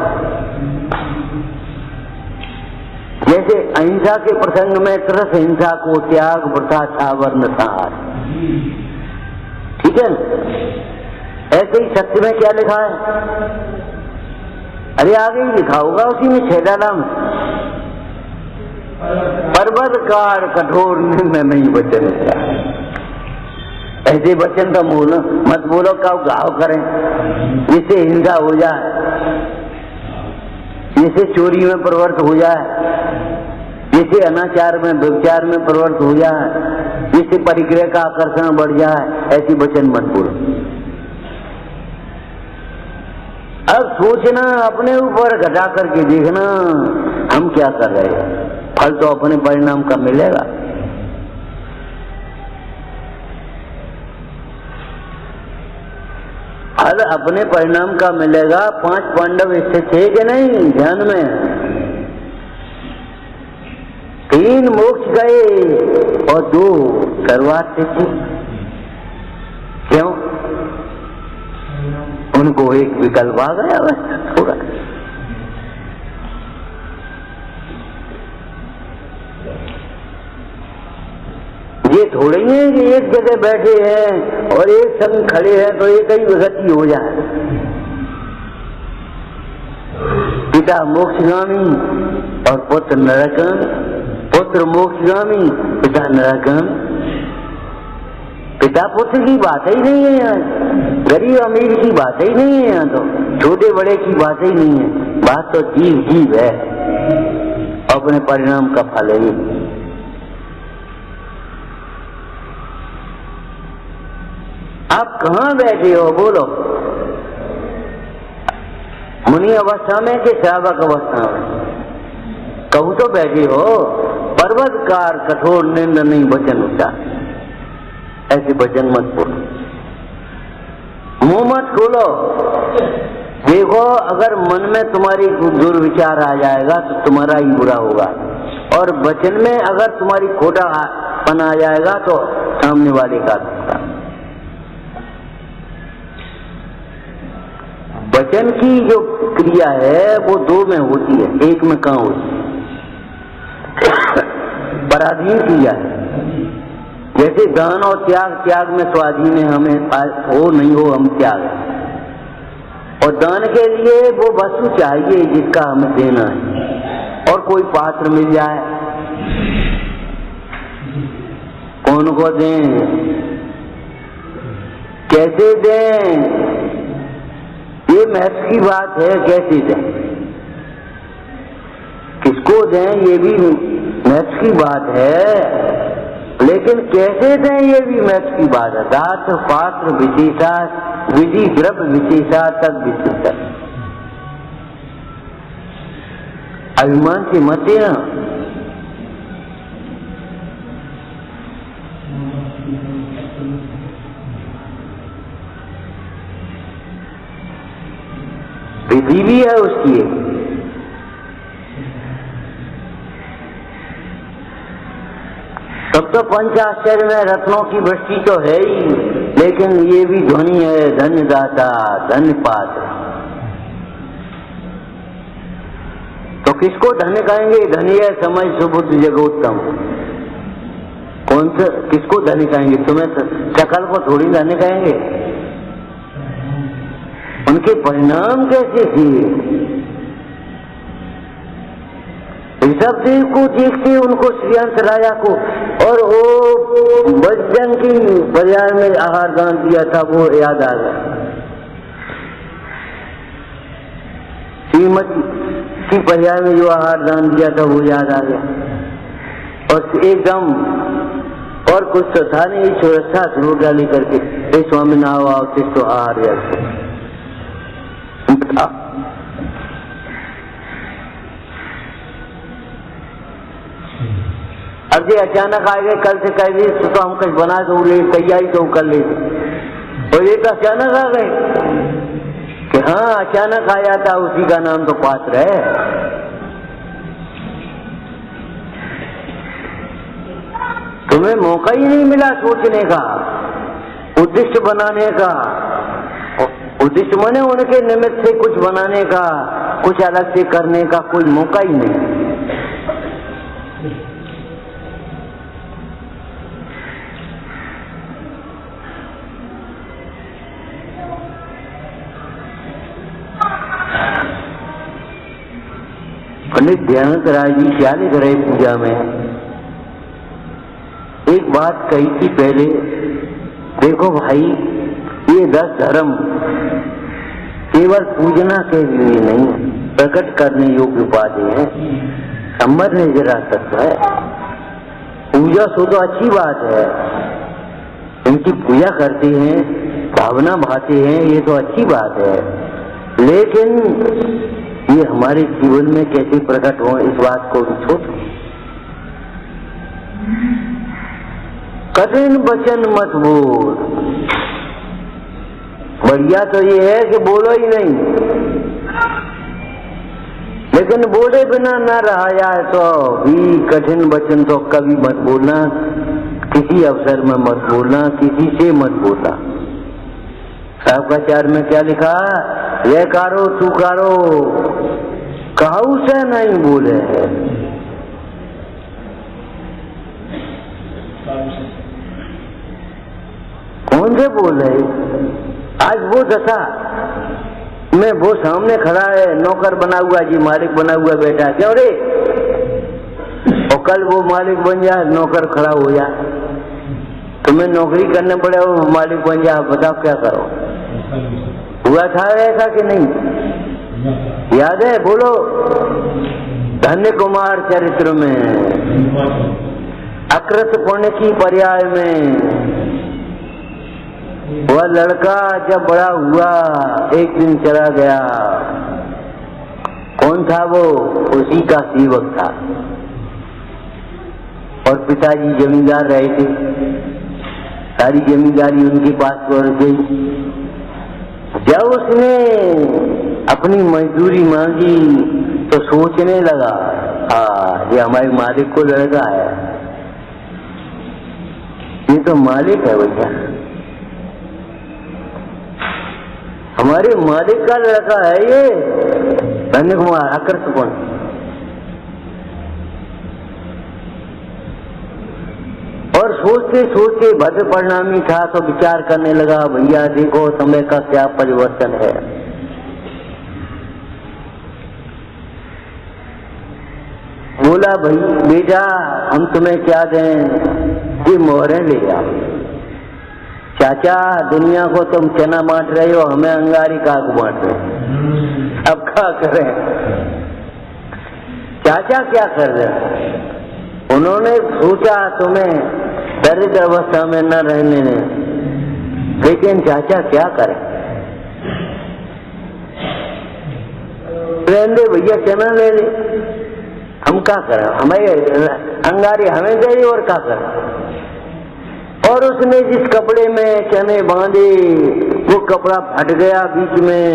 S1: जैसे अहिंसा के प्रसंग में तरस हिंसा को त्याग वृथा था वर्ण सार, ठीक है ना? ऐसे ही सत्य में क्या लिखा है? अरे आगे ही लिखा होगा उसी में, 6 डाला में, पर्वतकार कठोर निर्णय नहीं वचन। ऐसे वचन तो बोलो मत बोलो का घाव करें, जिससे हिंसा हो जाए, जिससे चोरी में प्रवृत्त हो जाए, जिससे अनाचार में व्यभिचार में प्रवृत्त हो जाए, जिससे परिग्रह का आकर्षण बढ़ जाए, ऐसी वचन मत बोलो। अब सोचना, अपने ऊपर घटा करके देखना हम क्या कर रहे हैं, फल तो अपने परिणाम का मिलेगा। फल अपने परिणाम का मिलेगा। 5 पांडव इससे थे कि नहीं ध्यान में? 3 मोक्ष गए और 2 सर्वात थे। क्यों? उनको एक विकल्प आ गया बस थोड़ा। ये थोड़े ही है कि एक जगह बैठे हैं और एक संग खड़े हैं तो एक ही गति हो जाए। पिता मोक्षगामी और पुत्र नरकामी, पुत्र मोक्षगामी, पिता नरकामी। पिता पुत्र की बात ही नहीं है यहाँ, गरीब अमीर की बात ही नहीं है यहाँ, तो छोटे बड़े की बात ही नहीं है। बात तो जीव जीव है, अपने परिणाम का फल है। आप कहाँ बैठे हो बोलो? मुनि अवस्था में कि श्रावक अवस्था में? कहूँ तो बैठे हो। पर्वतकार कठोर निंदा नहीं वचन होता, ऐसे वचन मत बोलो, मुंह मत खोलो। देखो अगर मन में तुम्हारी दुर्विचार आ जाएगा तो तुम्हारा ही बुरा होगा, और वचन में अगर तुम्हारी खोटापन आ जाएगा तो सामने वाले का होगा। वचन की जो क्रिया है वो 2 में होती है, 1 में कहाँ होती है? पराधीन क्रिया है। जैसे दान और त्याग, त्याग में स्वाधीन है, हमें हो नहीं हो हम त्याग है। और दान के लिए वो वस्तु चाहिए जिसका हमें देना है, और कोई पात्र मिल जाए, कौन को दें, कैसे दें, ये महत्व की बात है। कैसे दें, किसको दें, ये भी महत्व की बात है। लेकिन कैसे दें ये भी महत्व की बात है। दात्र पात्र विशेषा विधि द्रव्य विशेषा तक विशेषा। अभिमान से मत देना। विधि भी है उसकी। तब तो पंचाश्चर्य में रत्नों की वृष्टि तो है ही, लेकिन ये भी ध्वनि है, धन्य दाता धन्य पात्र। तो किसको धन्य कहेंगे? धन्य है समय सुबुद्ध जगोत्तम। कौन से किसको धन्य कहेंगे? तुम्हें सकल को थोड़ी धन्य कहेंगे। उनके परिणाम कैसे थे? ऋषभदेव को देखते उनको श्रीहंस राजा को, और वो बजरंग की पर्याय में आहार दान दिया था वो याद आ गया, श्रीमती की पर्याय में जो आहार दान दिया था वो याद आ गया। और एकदम और कुछ तो था नहीं, सुरक्षा ध्रुव डाली करके स्वामी ना आओ तो आहार अब ये अचानक आ गए, कल से कह दी तो हम कुछ बना दो ले तैयारी तो कर ले, और ये तो अचानक आ गए कि हाँ अचानक आया था, उसी का नाम तो पात्र है। तुम्हें मौका ही नहीं मिला सोचने का, उद्दिष्ट बनाने का, उद्दिष्ट माने उनके निमित्त से कुछ बनाने का, कुछ अलग से करने का कोई मौका ही नहीं। पंडित दयानंद राय जी क्या लिख रहे पूजा में, एक बात कही थी पहले, देखो भाई ये 10 धर्म केवल पूजना के लिए नहीं, प्रकट करने योग्य उपाधि है, समझने जरा तत्व है। पूजा सो तो अच्छी बात है, इनकी पूजा करते हैं, भावना भाते हैं, ये तो अच्छी बात है, लेकिन ये हमारे जीवन में कैसे प्रकट हो इस बात को भी सोचो। कठिन वचन मत बोल, बढ़िया तो ये है कि बोलो ही नहीं, लेकिन बोले बिना न रहा जाए तो भी कठिन वचन तो कभी मत बोलना, किसी अवसर में मत बोलना, किसी से मत बोलना। शास्त्राचार्य में क्या लिखा, ये कारो तू कारो कहू से नहीं बोले है। कौन से बोल रहे? आज वो दशा में वो सामने खड़ा है, नौकर बना हुआ जी, मालिक बना हुआ बैठा, क्यों रे? और कल वो मालिक बन जाए, नौकर खड़ा हो जाए, तुम्हें नौकरी करने पड़े, वो मालिक बन जाए, बताओ क्या करो? हुआ था ऐसा कि नहीं? याद है? बोलो। धन्य कुमार चरित्र में, अकृत पुण्य की पर्याय में, वह लड़का जब बड़ा हुआ एक दिन चला गया। कौन था वो? उसी का सेवक था, और पिताजी जमींदार रहे थे, सारी जमींदारी उनके पास पहुंच गई। जब उसने अपनी मजदूरी मांगी तो सोचने लगा, हाँ ये हमारे मालिक को लड़का है, ये तो मालिक है भैया, हमारे मालिक का लड़का है ये धन्य कुमार आकर्षण। और सोचते सोचते भद्र परिणामी था तो विचार करने लगा, भैया देखो समय का क्या परिवर्तन है। बोला, भाई बेटा हम तुम्हें क्या दें, ये मोहरें ले जाओ। चाचा दुनिया को तुम चना बांट रहे हो, हमें अंगारी काक बांट रहे हो, अब क्या करें? चाचा क्या कर रहे? उन्होंने सोचा तुम्हें दरिद्र अवस्था में न रहने ने, लेकिन चाचा क्या करें? रहने भैया चना ले ले, हम क्या करें? हमें अंगारी हमें दे दी और क्या करें? और उसने जिस कपड़े में चने बांधे वो कपड़ा फट गया बीच में,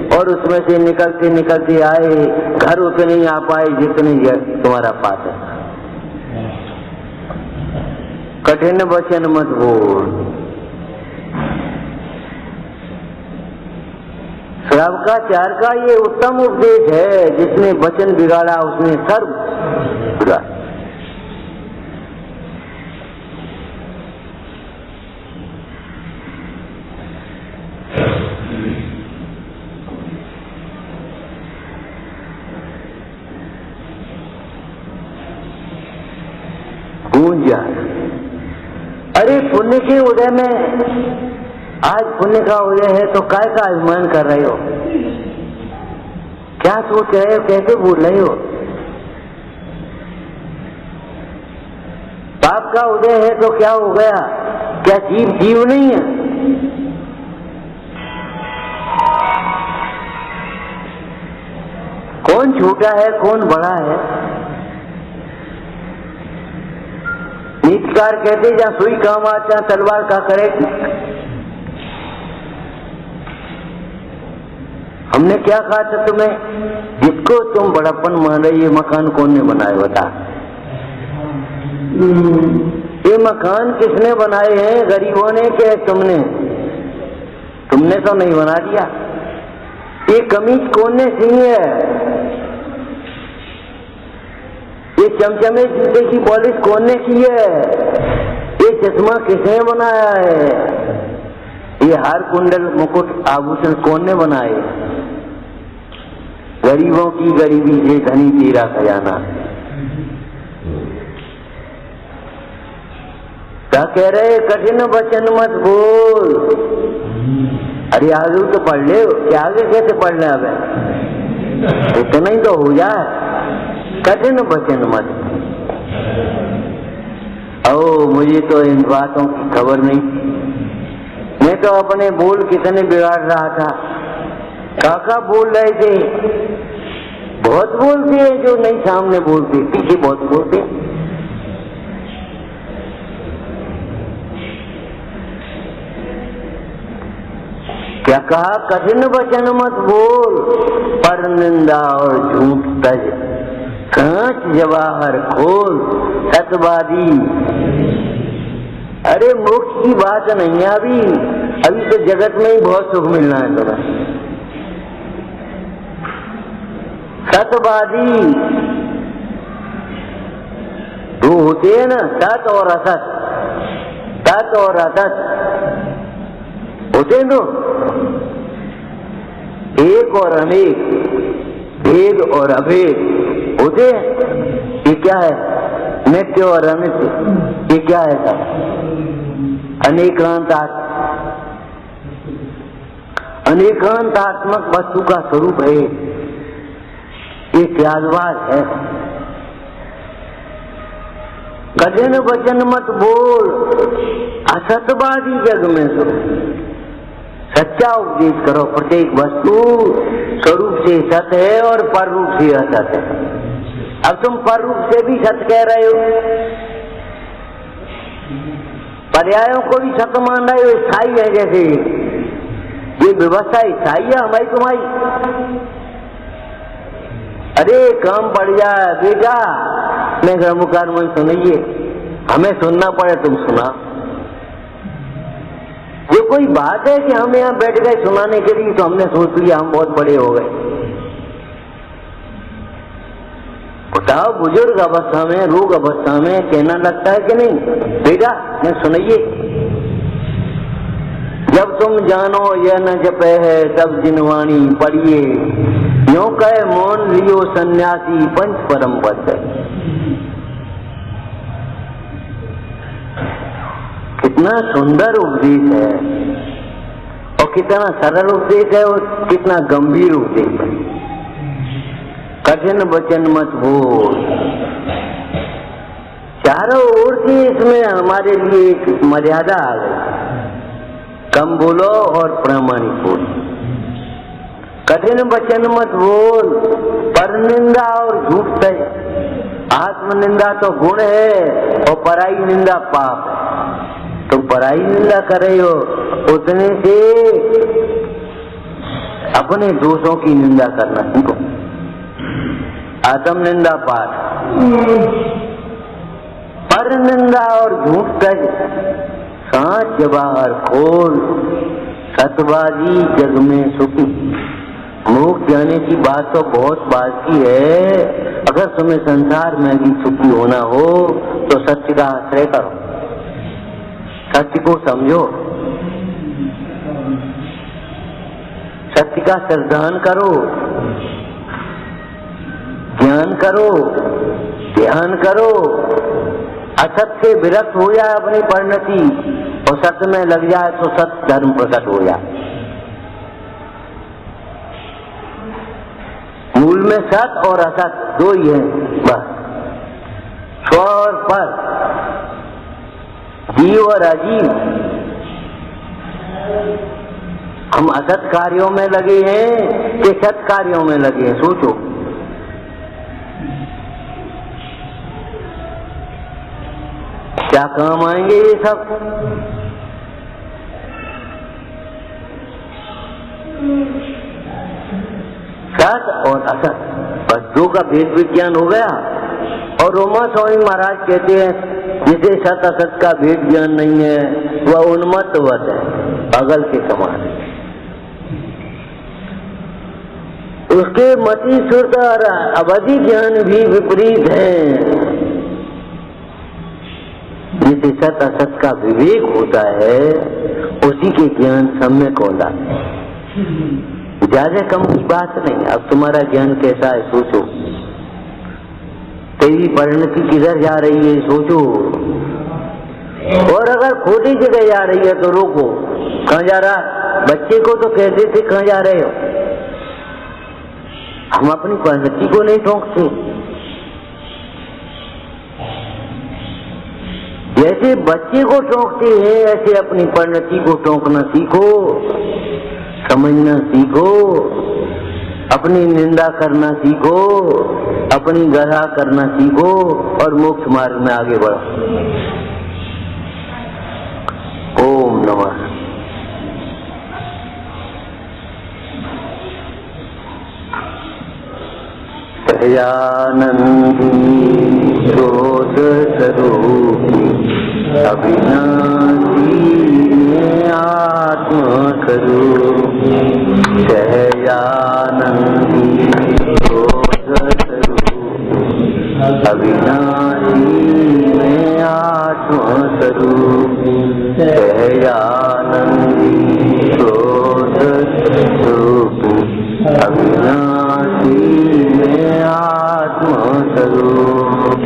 S1: और उसमें से निकलते निकलते आए, घर उतने ही आ पाए जितने तुम्हारा पास है। कठिन वचन मत बोल। श्रावकाचार्य का ये उत्तम उपदेश है, जिसने वचन बिगाड़ा उसने सर्व बिगाड़ा। गूंज जाए। अरे पुण्य के उदय में, आज पुण्य का उदय है तो काय का अभिमान कर रहे हो? क्या सोच रहे हो? कैसे बोल रहे हो? पाप का उदय है तो क्या हो गया? क्या जीव जीव नहीं है? कौन छोटा है कौन बड़ा है? नीतिकार कहते जहाँ सुई काम आता तलवार का करे। हमने क्या कहा था तुम्हें? जिसको तुम बड़प्पन मान रहे, ये मकान कौन ने बनाए बता? ये मकान किसने बनाए हैं? गरीबों ने क्या तुमने? तुमने तो नहीं बना दिया। ये कमीज कौन ने सी है? ये चमचमे जूते की पॉलिश कौन ने की है? ये चश्मा किसने बनाया है? ये हार कुंडल मुकुट आभूषण कौन ने बनाए? गरीबों की गरीबी से धनी तेरा खजाना। क्या कह रहे? कठिन वचन मत बोल। अरे आगे तो पढ़ ले, क्या आगे कैसे पढ़ ले? अब इतना ही तो हो जाए। कठिन वचन मत। ओ मुझे तो इन बातों की खबर नहीं। मैं तो अपने बोल कितने बिगाड़ रहा था। काका बोल रहे थे, बहुत बोलते हैं जो नहीं सामने बोलते, पीछे बहुत बोलते। क्या कहा? कठिन वचन मत बोल, पर निंदा और झूठ तज, कांच जवाहर खोल सतवादी। अरे मोक्ष की बात नहीं है अभी, अभी तो जगत में ही बहुत सुख मिलना है तुम्हें। सतवादी दो होते हैं ना, सत और असत। सत और असत होते हैं दो, एक और अनेक, भेद और अभेद होते हैं। ये क्या है? नित्य और अनित्य। ये क्या है? सब अनेकांतात्मक वस्तु का स्वरूप है। ये त्यागवाद है। कठिन वचन मत बोल, असतवादी जग में सो। सच्चा उपदेश करो। प्रत्येक वस्तु स्वरूप से सत्य है और पर रूप से असत है। अब तुम पर रूप से भी सत्य कह रहे हो, पर्यायों को भी सत्य मान रहे हो। स्थायी है, जैसे ये व्यवस्था स्थायी है हमारी तुम्हारी। अरे काम पड़ जाए बेटा, मैं ग्रमुकार मन सुनिए, हमें सुनना पड़े तुम सुना। ये कोई बात है कि हम यहाँ बैठ गए सुनाने के लिए, तो हमने सोच लिया हम बहुत बड़े हो गए। बताओ, बुजुर्ग अवस्था में, रोग अवस्था में कहना लगता है कि नहीं? बेटा मैं सुनिए, जब तुम जानो यह न जपे है तब जिनवाणी पढ़िए, यूं कहे मौन लियो सन्यासी पंच परम पद। कितना सुंदर उपदेश है और कितना सरल उपदेश है और कितना गंभीर उपदेश है। कठिन वचन मत बोल। चारों ओर से इसमें हमारे लिए एक मर्यादा आ गई। कम बोलो और प्रामाणिक बोलो। कठिन वचन मत बोल, पर निंदा और झूठ सही। आत्मनिंदा तो गुण है और पराई निंदा पाप है। तुम पराई निंदा कर रहे हो, उतने से अपने दोषों की निंदा करना सीखो। आत्म निंदा पाठ, पर निंदा और झूठ तज, सांच बाहर खोल सतवादी जग में सुखी। मोक्ष जाने की बात तो बहुत बाकी है। अगर तुम्हें संसार में भी सुखी होना हो तो सत्य का आश्रय करो, सत्य को समझो, सत्य का श्रद्धान करो, ज्ञान करो, ध्यान करो, असत से विरक्त हो जाए अपनी परिणति और सत्य में लग जाए तो सत्य धर्म प्रकट हो जाए। मूल में सत और असत दो ही है बस, स्व और पर, जीव और अजीव। हम असत कार्यों में लगे हैं कि सत कार्यों में लगे हैं, सोचो। क्या काम आएंगे ये सब? सत और असत, बस दो का भेद विज्ञान हो गया। और रोमा स्वामी महाराज कहते हैं जिसे सत असत का भेद ज्ञान नहीं है वह उन्मत्तवत है, पागल के समान। उसके मति श्रुत और अवधि ज्ञान भी विपरीत है। जिसे सत असत का विवेक होता है उसी के ज्ञान सम्यक होता है। ज्यादा कम की बात नहीं। अब तुम्हारा ज्ञान कैसा है सोचो, तेरी परिणति किधर जा रही है सोचो। और अगर खोटी जगह जा रही है तो रोको, कहाँ जा रहा है? बच्चे को तो कहते थे कहाँ जा रहे हो। हम अपनी परिणति को नहीं टोकते। जैसे बच्चे को टोकते हैं ऐसे अपनी परिणति को टोकना सीखो, समझना सीखो, अपनी निंदा करना सीखो, अपनी गधा करना सीखो और मोक्ष मार्ग में आगे बढ़ो। ओम नमः। दयानंदी क्रोध स्वरूपी अविनाशी आत्मा स्वरूपी, दयानंदी क्रोध स्वरूपी अविनाशी आत्मा स्वरूपी, दयानंदी क्रोध स्वरूपी अविनाशी आत्मा स्वरूप।